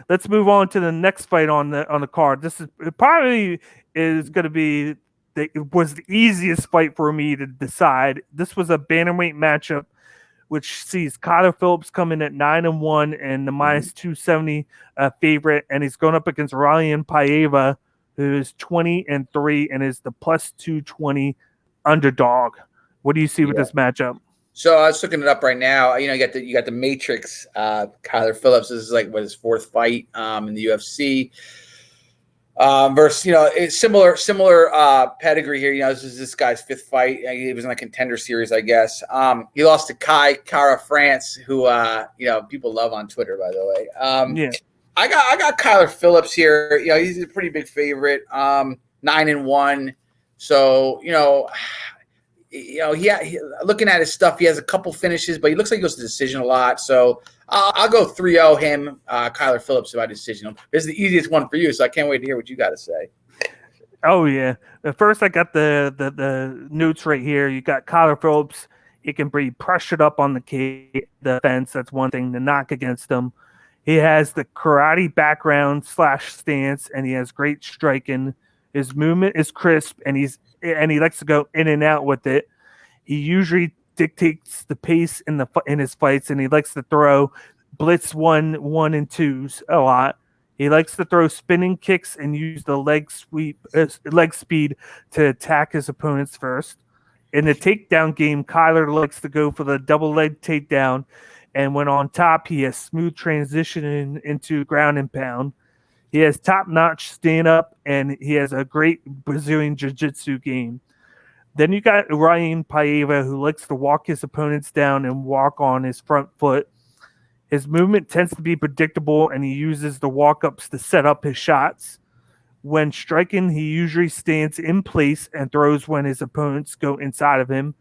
Let's move on to the next fight on the card. This is it probably is going to be it was the easiest fight for me to decide. This was a bantamweight matchup, which sees Kyler Phillips come in at 9-1 and the minus 270 favorite, and he's going up against Raulian Paiva, who is 20-3 and is the plus 220 underdog. What do you see with this matchup? So I was looking it up right now. You got the Matrix. Kyler Phillips. This is like his fourth fight in the UFC. Versus it's similar pedigree here. This is this guy's fifth fight. He was in a contender series, I guess. He lost to Kara France, who people love on Twitter, by the way. I got Kyler Phillips here. He's a pretty big favorite. 9-1. So looking at his stuff, he has a couple finishes, but he looks like he goes to decision a lot. So I'll go 3-0 him, Kyler Phillips, by decision. This is the easiest one for you, so I can't wait to hear what you got to say. Oh, yeah. First, I got the notes right here. You got Kyler Phillips. He can be pressured up on the fence. That's one thing to knock against him. He has the karate background / stance, and he has great striking. His movement is crisp, and he likes to go in and out with it. He usually dictates the pace in his fights, and he likes to throw blitz one and twos a lot. He likes to throw spinning kicks and use the leg speed to attack his opponents first. In the takedown game, Kyler likes to go for the double leg takedown, and when on top, he has smooth transition into ground and pound. He has top-notch stand-up, and he has a great Brazilian jiu-jitsu game. Then you got Raulian Paiva, who likes to walk his opponents down and walk on his front foot. His movement tends to be predictable, and he uses the walk-ups to set up his shots. When striking, he usually stands in place and throws when his opponents go inside of him.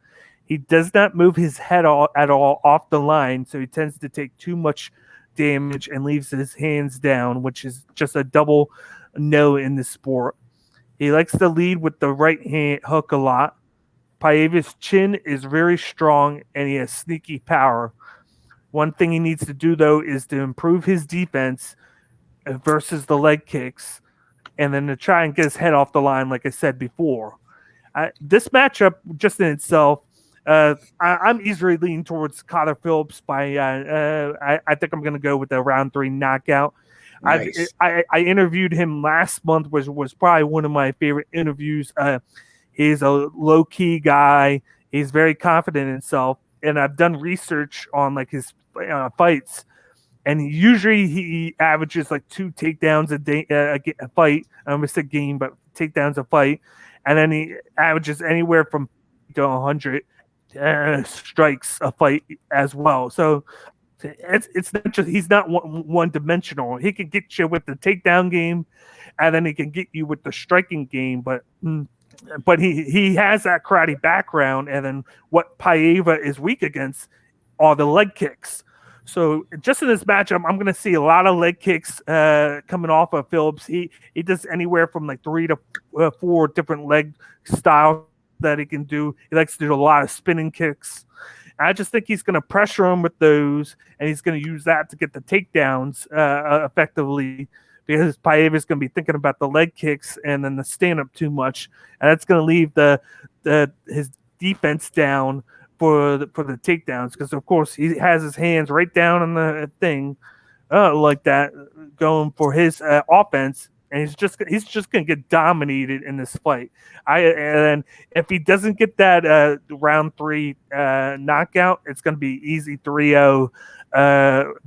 He does not move his head at all off the line, so he tends to take too much damage and leaves his hands down, which is just a double no in the sport. He likes to lead with the right hand hook a lot. Paiva's chin is very strong, and he has sneaky power. One thing he needs to do, though, is to improve his defense versus the leg kicks, and then to try and get his head off the line, like I said before. This matchup, just in itself, I'm easily leaning towards Kyler Phillips. I think I'm going to go with the round 3 knockout. Nice. I interviewed him last month, which was probably one of my favorite interviews. He's a low-key guy. He's very confident in himself, and I've done research on like his fights, and usually he averages like 2 takedowns a fight. I almost said game, but takedowns a fight, and then he averages anywhere from to 100 strikes a fight as well. So it's not just he's not one dimensional. He can get you with the takedown game, and then he can get you with the striking game, but he has that karate background, and then what Paiva is weak against are the leg kicks. So just in this matchup, I'm going to see a lot of leg kicks coming off of Phillips. He does anywhere from like 3 to 4 different leg styles that he can do. He likes to do a lot of spinning kicks. I just think he's going to pressure him with those, and he's going to use that to get the takedowns effectively, because Paiva is going to be thinking about the leg kicks and then the stand-up too much, and that's going to leave his defense down for the takedowns, because of course he has his hands right down on the thing like that, going for his offense, and he's just going to get dominated in this fight. And if he doesn't get that round 3 knockout, it's going to be easy 3-0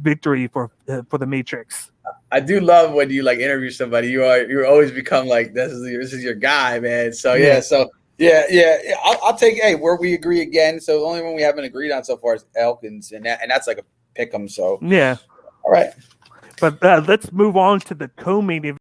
victory for the Matrix. I do love when you like interview somebody. You always become like this is your guy, man. So yeah. I'll take where we agree again. So the only one we haven't agreed on so far is Elkins, and that's like a pick 'em. So yeah, all right. But let's move on to the co-main event.